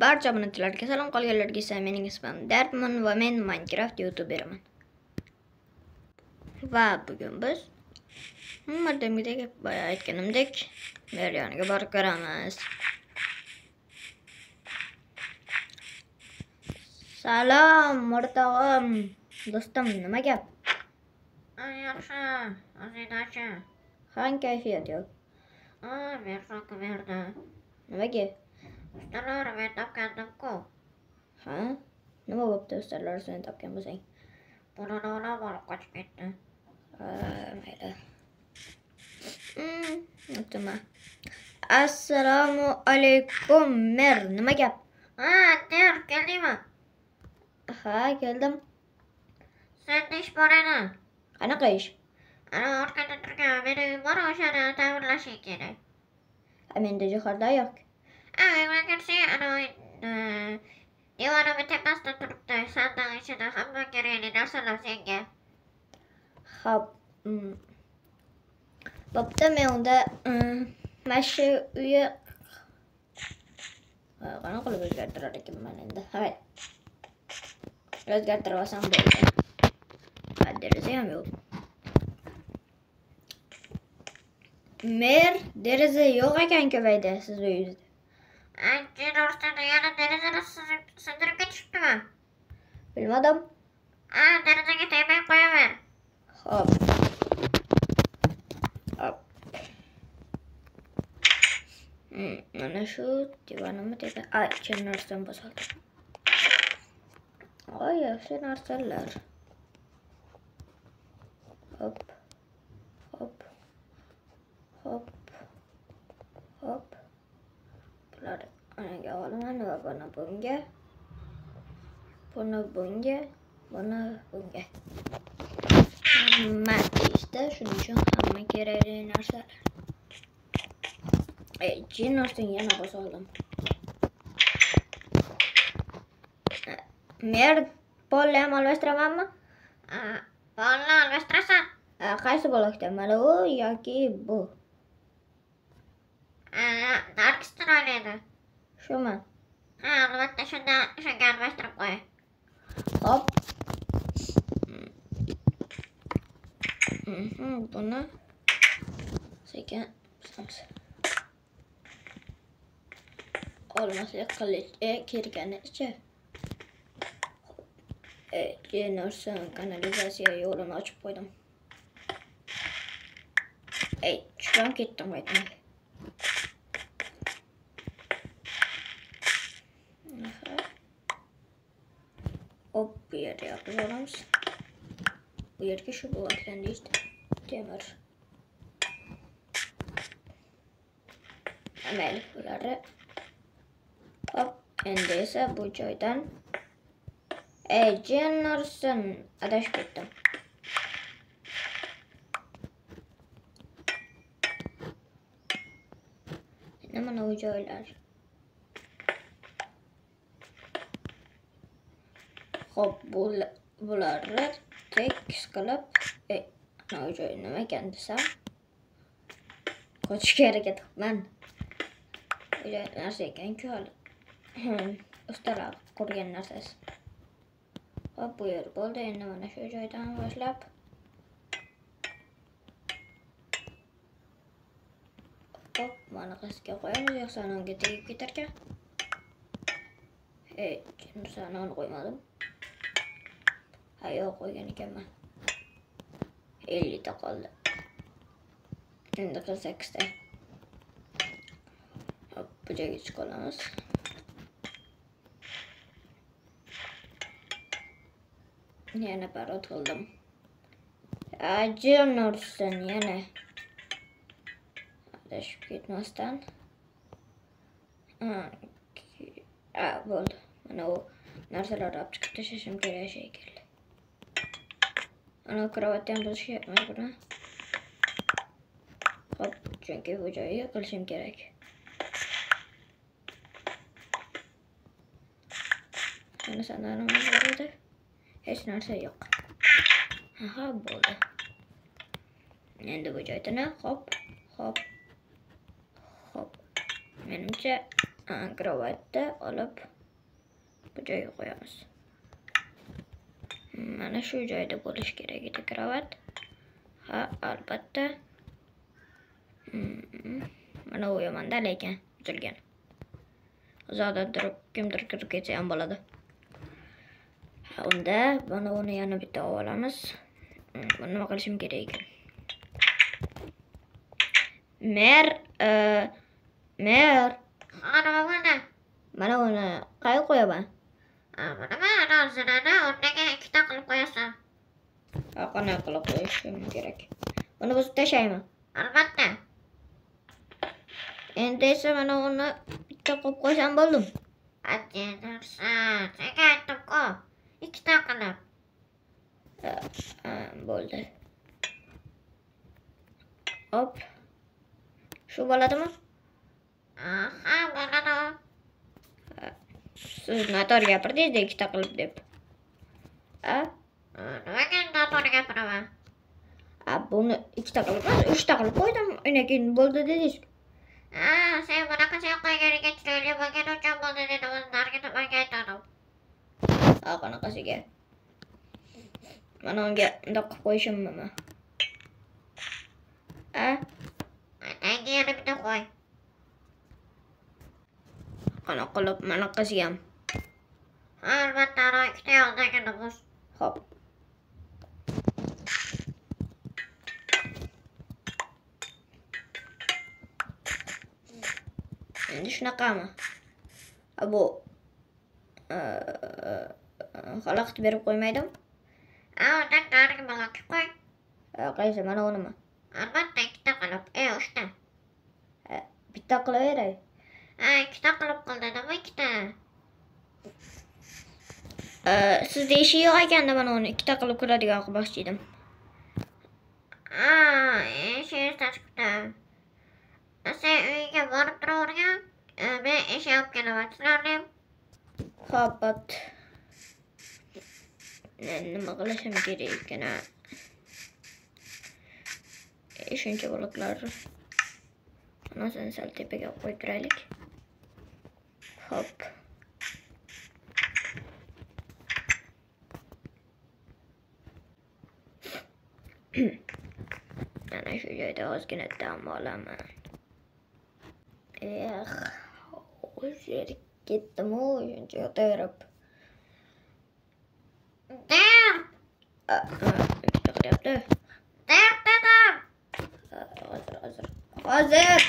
Barcha obunachilarga salom, qolganlarga esa mening ismim Dartman va men Minecraft YouTuberaman. Va bugun biz hammadagiga boya aytganimdek Merniga borib ko'ramiz. Salom o'rtog'im, do'stim, nima gap? Yaxshi, o'zingdachi? Qanday kayfiyat yo'q? Merni berdi. Nimaga? Ustalar men topgandim-ku. Ha? Nima bo'pti ustalar seni topgan bo'lsang? Buni olib qochib ketdi. Mayli. O'tma. Assalomu alaykum Mer, nima gap? Der, keldingmi? Ha, keldim. Senda ish bor edi. Qanaqa ish? Ana orqada turgan meni uyim bor, o'shani ta'mirlashing kerak. Menda jihodlar yo'q. Uyimga kirsang, ana devorimni tepasida turibdi. Sandiq ichida hamma kerakli narsalar senga. Xo'p. Bo'pti, men unda mana shu uyni qanaqa qilib o'zgartirar ekanman endi? Hay. O'zgartirib olsam bo'ldi. Deraza ham yo'q. Mer, deraza yo'q ekan-ku bayda siz uyingizda. Jin orasida yana derazani sindirib ketishibdimi? Bilmadim. Derazaga tegmay qo'yaver. Xo'p. Hop. Mana shu divanimni tega. Ichini narsadan bosaldim. Yaxshi narsalar. Hop. Hop. Hop. Hop. Bular anaga olaman va buni bunga. Buni bunga. Buni bunga. Hamma ishda shuning uchun hamma kerakli narsalar. Jin narsadan yana bosaldim. Mer, polni ham almashtiramanmi? Polni almashtirasan? Qaysi bo'lakda? Mana u yoki bu? Nargisdan o'ylaydi. Shumi? Albatta shunga almashtirib qo'y. Hop. Buni sekin olmaslik qilich kirganicha. Narsa kanalizatsiya yo'lini ochib qo'ydim. Tushib ketdim aytmay. Hop, bu yerga yopib olamiz. Bu yerga shu blokdan deydi. Temir. Mayli, bularni. Hop, endi esa bu joydan jin narsan adashib ketdim. Mana bu joylar. Hop, bularni tekis qilib, mana bu joy nima ekan desam, qochishga harakat qilaman. Bu joy narsa ekan-ku hali. Ustalar qurgan narsasi. Hop, bu yer bo'ldi. Endi mana shu joydan boshlab hop, mana qasga qo'yamiz, yo'qsa unga tegib ketarkan. Kimsani qo'ymadim. Yo'q, qo'ygan ekanman. 50 ta qoldi. Endi 48 ta. Hop, bu joyga chiqib olamiz. Yana parod qildim. Jin ursin yana. Adashib ketmasdan. Bo'ldi. Mana u narsalarni olib chiqib tashlashim kerak shekilli. Ana kravatni ham buzishyapman buni. Hop, chunki bu joyga qilishim kerak. Mana sandalim bor edi. Hech narsa yo'q. Aha, bo'ldi. Endi bu joydan hop, hop, hop. Menimcha kravatni olib bu joyga qo'yamiz. Mana shu joyda bo'lish kerak edi kravat. Ha, albatta. Mana u yomanda lekin buzilgan. Uzoqdan turib kimdir kirib ketsa ham bo'ladi. Unda mana uni yana bitta olamiz. Buni nima qilishim kerak ekan? Mer. Mana uni qayerga qo'yaman? Mana zinani o'rniga ikkita qilib qo'yasan. Qanday qilib qo'yishim kerak? Buni buzib tashlaymi? Albatta. Endi esa mana uni bitta qilib qo'ysam bo'ldim. Addersan, senga aytdim-ku. Ikkita qilib. Bo'ldi. Hop. Shu bo'ladimi? Aha, bo'ladi. Siz noto'g'ri gapirdingiz ikkita qilib deb. Nimaga noto'g'ri gapiraman? Buni ikkita qilib emas, 3ta qilib qo'ydim. Undan keyin bo'ldi dedingiz. Sen bunaqa sen qo'yganiga chiroyli bo'lgani uchun bo'ldi dedi. O'zlariga nimaga aytdim? Qanaqasiga? Mana unga bundoq qilib qo'yishim nima? Endi yana bitta qo'y. Qanaqa qilib manaqasiga ham? Albatta, ikkita yozdagini buz. Hop. Endi shunaqami? Bu xalaqit berib qo'ymaydimi? Undan nariga blok qo'y. Qaysi? Mana unimi? Albatta, ikkita qilib. 3ta. Bitta qilaveray. Ikkita qilib qil dedim, ikkita. Sizda ishi yo'q ekanda mana uni ikkita qilib ko'radigan qilmoqchi edim. Ishi esdan chiqibdi. Sen uyga borib turavergan. Men ish olib kelaman. Sizlarni Hop. Nima qilishim kerak ekan? Shuncha bloklar. Anasini sal tepaga qo'yib turaylik. Hop. Mana shu joyda ozgina dam olaman. O'zir ketdim-u, shuncha yotaverib. Bitta qilyapti. Hozir.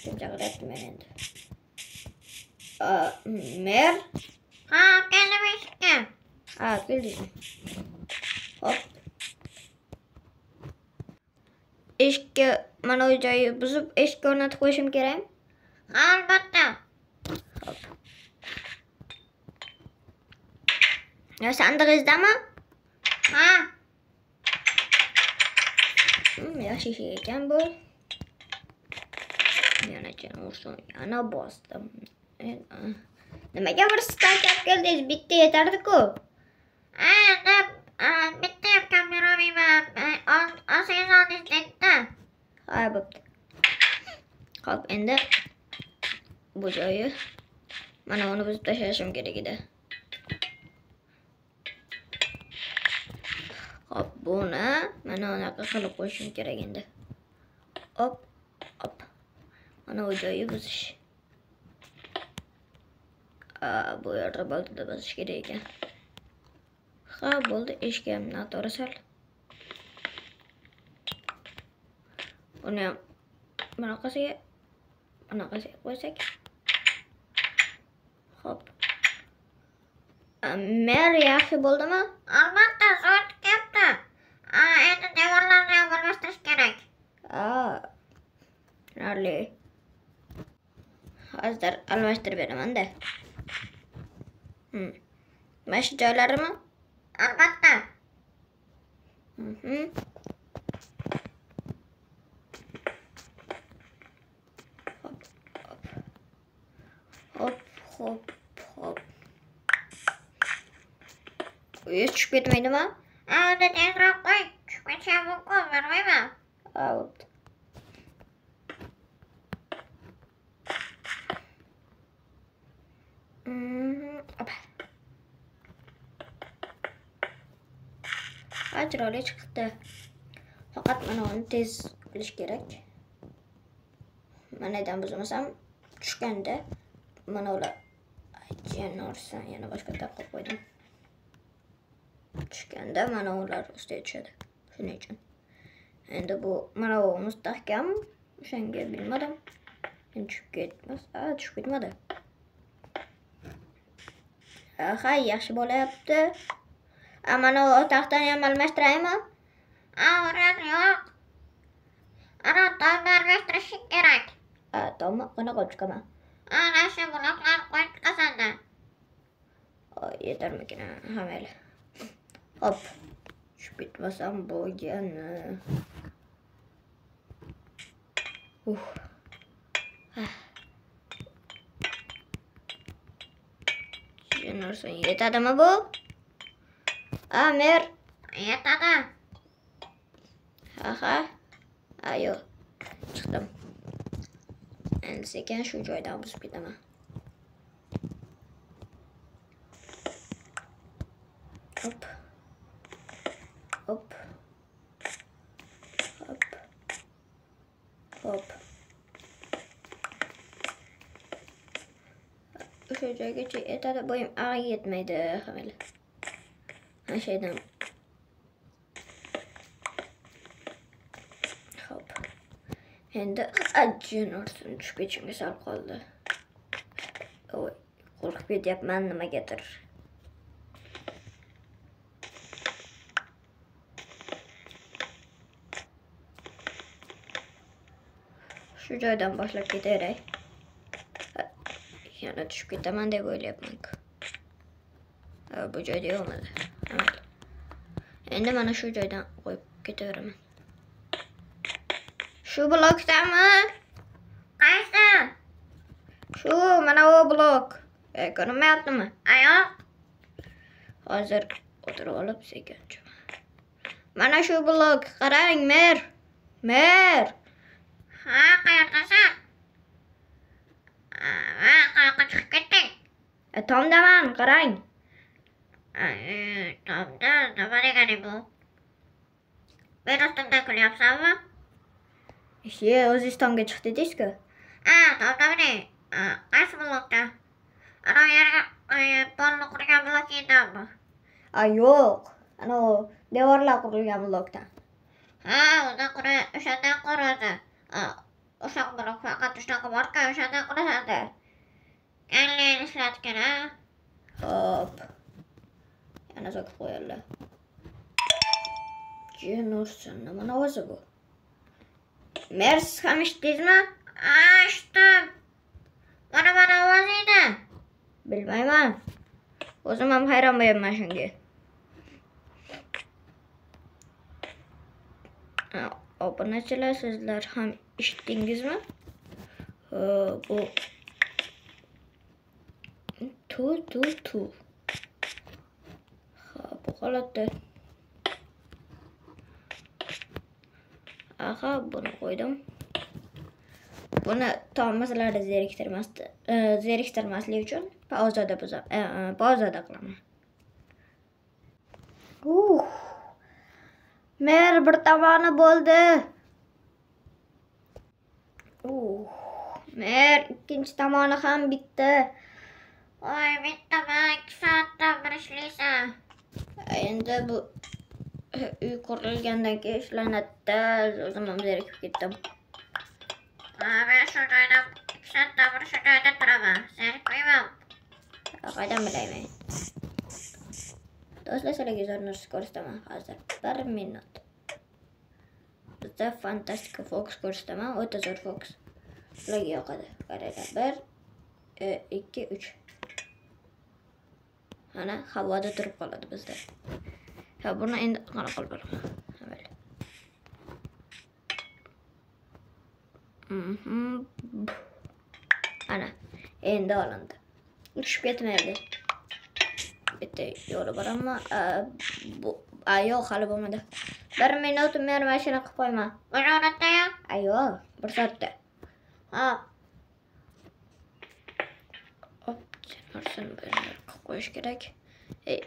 Shuncha qilyapman endi. Mer? keldim ishga. Keldingmi? Hop. Eshikka mana bu joyni buzib, eshikka o'rnatib qo'yishim kerakmi? Albatta. Hop. Sandig'ingizdami? Yaxshi ish ekan bu. Yana yana bosdim. Nimaga bir stak olib keldingiz? Bitta yetardi-ku. Bitta kamera olmayman. Olsangiz oldingiz dedi. Bo'pti. Hop, endi bu joyi mana uni buzib tashlashim kerak edi. Hop, buni mana unaqa qilib qo'yishim kerak endi. Hop. Mana bu joyi buzish. Bu yerda boltda buzish kerak ekan. Bo'ldi, eshikka ham noto'g'ri sal. Buni ham bunaqasiga qo'ysak. Hop. Mer yaxshi bo'ldimi? Albatta, zo'r ketdi. Endi devorlarni ham birlashtirish kerak. Tushunarli. Hozir almashtirib beraman-da. Mana shu joylarimi? Albatta. Hop. Uyi tushib ketmaydimi? Unda tezroq qo'y. Tushib ketsa mumkin, bermayman. Bo'pti. Chiroyli chiqdi. Faqat mana uni tez qilish kerak. Manadan buzmasam tushganda mana ular aytganlarsan yana boshqa taqib qo'ydim. Tushganda mana ular ustiga tushadi. Shuning uchun. Endi bu mana bu mustahkam. O'shanga bilmadim. Endi tushib ketmas. Tushib ketmadi. Aha, yaxshi bo'layapti. Mana o taxtani ham almashtiraymi? O'rnak yo'q. Ana tomni almashtirish kerak. Tomni qanaqa chiqaman? Ana shu bloklarni qo'yib chiqasan-da. Yetarmikin? Ha, mayli. Hop. Tushib ketmasam bo'lgani. Narsa yetadimi bu? Amir. Yetadi. Aha. Ayo. Chiqdim. Endi sekin shu joydan buzib ketaman. Hop. Hop. Hop. Hop. O'sha joygacha yetadi, bo'yim yetmaydi hali. Mana shaydan. Hop. Endi ajin ursin tushib ketishimga sal qoldi. Voy, qo'rqib ketyapman nimagadir. Shu joydan boshlab ketaveray. Yana tushib ketaman deb o'ylayapman-ku. Bu joyda yo'qmidi. Endi mana shu joydan qo'yib ketaveraman. Shu blokdami? Qaysi? Shu mana o blok. Ko'rinmayaptimi? Yo'q. Hozir o'tirib olib sekin. Mana shu blok. Qarang, mer. Mer. Ha, qayerdasan? Qayoqqa chiqib ketding? Tomdaman, qarang. Tomda nima degani bu? Men ustimdan kulyapsanmi? O'zingiz tomga chiqdingiz-ku. Tomdamini. Qaysi blokda? Ana yerga polni qurgan blok edimi? Yo'q. Ana devorlar qurilgan blokdan. O'shandan quradi. O'sha blok faqat shunaqa borku, o'shandan qurasan-da. Qanday ishlatgan, Hop. Yana sokib qo'yinglar. Jin ursin, nima ovozi bu? Mer, siz ham eshitdingizmi? Eshitdim. Mana ovoz edi. Bilmayman. O'zim ham hayron bo'lyapman shunga. Obunachilar, sizlar ham eshitdingizmi? Bu tu. Bu holatda. Aha, buni qo'ydim. Buni tomizlari zeriktirmaslik uchun pauzada qilaman. Mer bir tomoni bo'ldi. Mer ikkinchi tomoni ham bitdi. Voy, bittami, 2 soatdan bir ishlaysan. Endi bu uy qurilgandan keyin ishlanadi-da, o'zim ham zerikib ketdim. Men shu joyda 2 soatdan bir shu joyda turaman. Zerikmayman. Qaydan bilayman? Do'stlar, televizorni ko'rsataman hozir. 1 minut. Bizda fantastika fokus ko'rsataman, o'ta zo'r fokus. Ularga yoqadi. Qaranglar, 1, 2, 3. Ana havoda turib qoladi bizda. Buni endi qana qilib beraman. Ana, endi olindi. Tushib ketmaydi. Bitta yo'li bor ammo yo'q, hali bo'lmadi. 1 minut men mashina qilib qo'yman. 1 minutda-ya? Yo'q, 1 soatda. Hop, narsani qilib qo'yish kerak.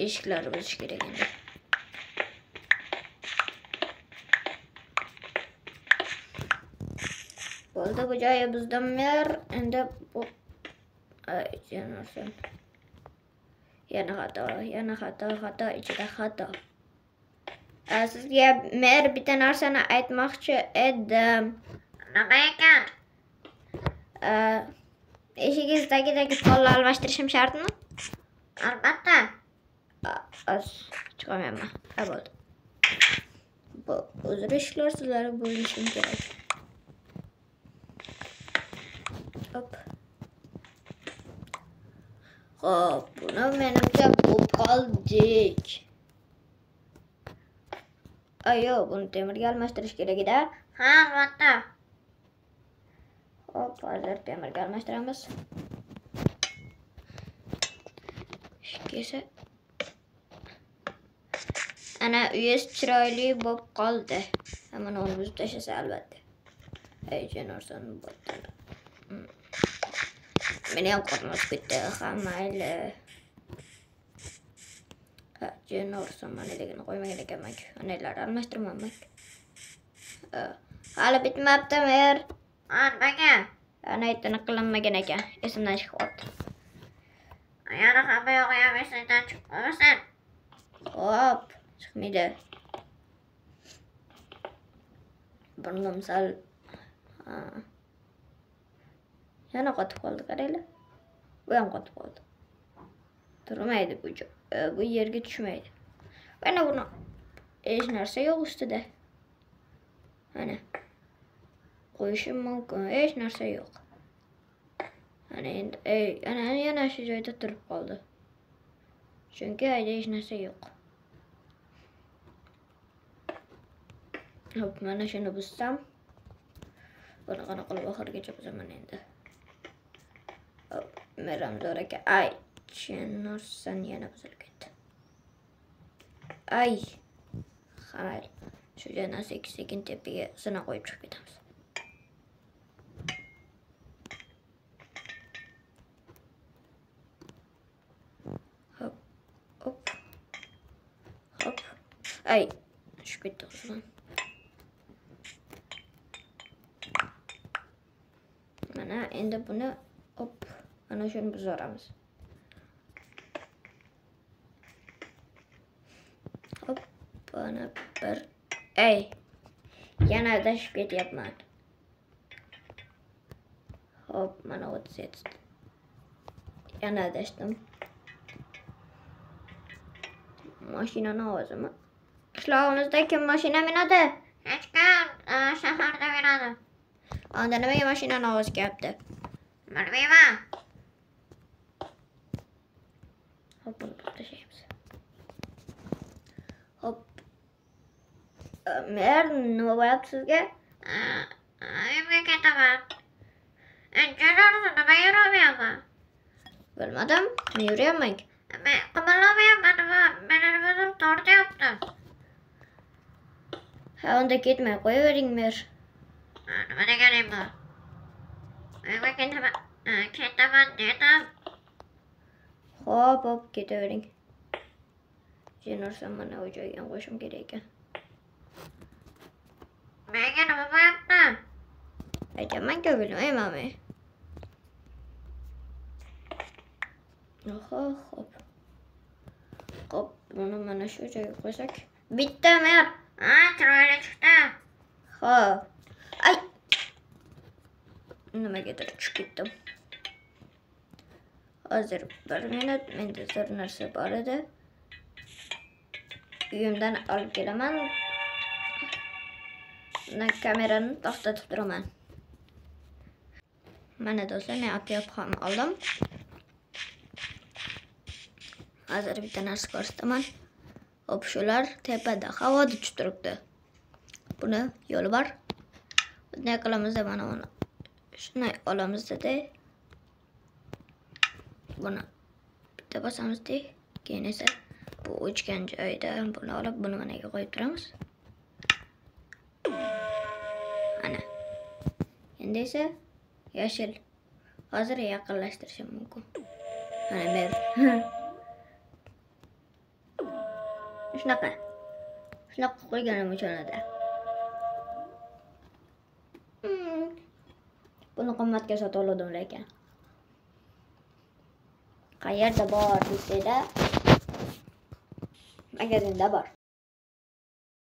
Eshiklarni buzish kerak endi. qoldi. Bu joyi bizdan mer. Endi bu Jennerson. Yana xato ichida xato. Sizga mer bitta narsani aytmoqchi edim. Nima ekan? Eshigingizdagi polni almashtirishim shartmi? Albatta. Chiqamayapman. Bo'ldi. Bu o'zgarishlar sizlarga bo'lishim kerak. Hop. Hop, buni menimcha bo'lib qoldik. Ayo, buni temirga almashtirish kerak edi. Ha, albatta. Hop, hozir temirga almashtiramiz. Kelsa. Ana uyingiz chiroyli bo'lib qoldi. Mana uni buzib tashlasa albatta. Jennerson bo'tdi. Meni ham qo'rqmas ketdi. Ha, mayli. Jennerson maniligini qo'ymagan ekanman. Analar almashtirmamak. Hali bitmabdi mer. Nimaga? Ana aytini qilinmagan ekan. Esimdan chiqib qoldi. Yana hamma yog'i ham esingdan chiqib qolmasin. Hop, chiqmaydi. Burnum sal yana qotib qoldi, qaranglar. Bu ham qotib qoldi. Turmaydi bu joy. Bu yerga tushmaydi. Mana buni hech narsa yo'q ustida. Mana qo'yishim mumkin, hech narsa yo'q. Ana endi yana shu joyda turib qoldi. Chunki ayda hech narsa yo'q. Hop, mana shuni buzsam. Buni qana qilib oxirigacha buzaman endi. Hop, meram zo'r ekan. Ay, Jennerson yana buzilib ketdi. Ay. Xayr. Shu joydan sekin tepaga sina qo'yib chiqib ketamiz. Hop. Ay, tushib ketdi o'zim. Mana endi buni hop, ana shuni buzoramiz. Hop, bana bir yana adashib ketyapman. Hop, mana 37. Yana adashdim. Mashinani ovozimi? Qishlog'imizda kim mashina minadi? Hech kim shaharda minadi. Unda nimaga mashinani ovozi kelyapti? Bilmayman. Hop, buni tashlaymiz. Hop. Mer, nima bo'lyapti sizga? Uyimga ketaman. Jennerson nima yuramayapman? Bilmadim, men yuryapman. Men qimirlamayapman, meni nimadir tortyapti. Ha, unda ketmay qo'yavering, Mer. Nima deganing bu? Uyimga ketaman dedim. Hop, ketavering. Jennerson mana u joyga qo'yishim kerak ekan. Menga nima bo'lyapti? Aytaman-ku, bilmayman men. Hop. Hop, buni mana shu joyga qo'ysak. Bitta Mer. Chiroyli chiqdi. Hop. Ay. Nimagadir tushib ketdim. Hozir 1 minut, menda zo'r narsa bor edi. Uyimdan olib kelaman. Bundan kamerani to'xtatib turaman. Mana do'stlar, men olib ham oldim. Hozir bitta narsa ko'rsataman. Hop, shular tepada havoda uchib turibdi. Buni yo'li bor. Bunday qilamiz-da, mana buni. Shuni olamiz-da. Buni bitta bosamiz-da. Keyin esa bu o'chgan joyda buni olib, buni managa qo'yib turamiz. Ana. Endi esa yashil. Hozir yaqinlashtirishim mumkin. Mana mer. Shunaqa qo'yganim uchun edi. Buni qimmatga sotib oldim lekin. Qayerda bor desanglar, magazinda bor.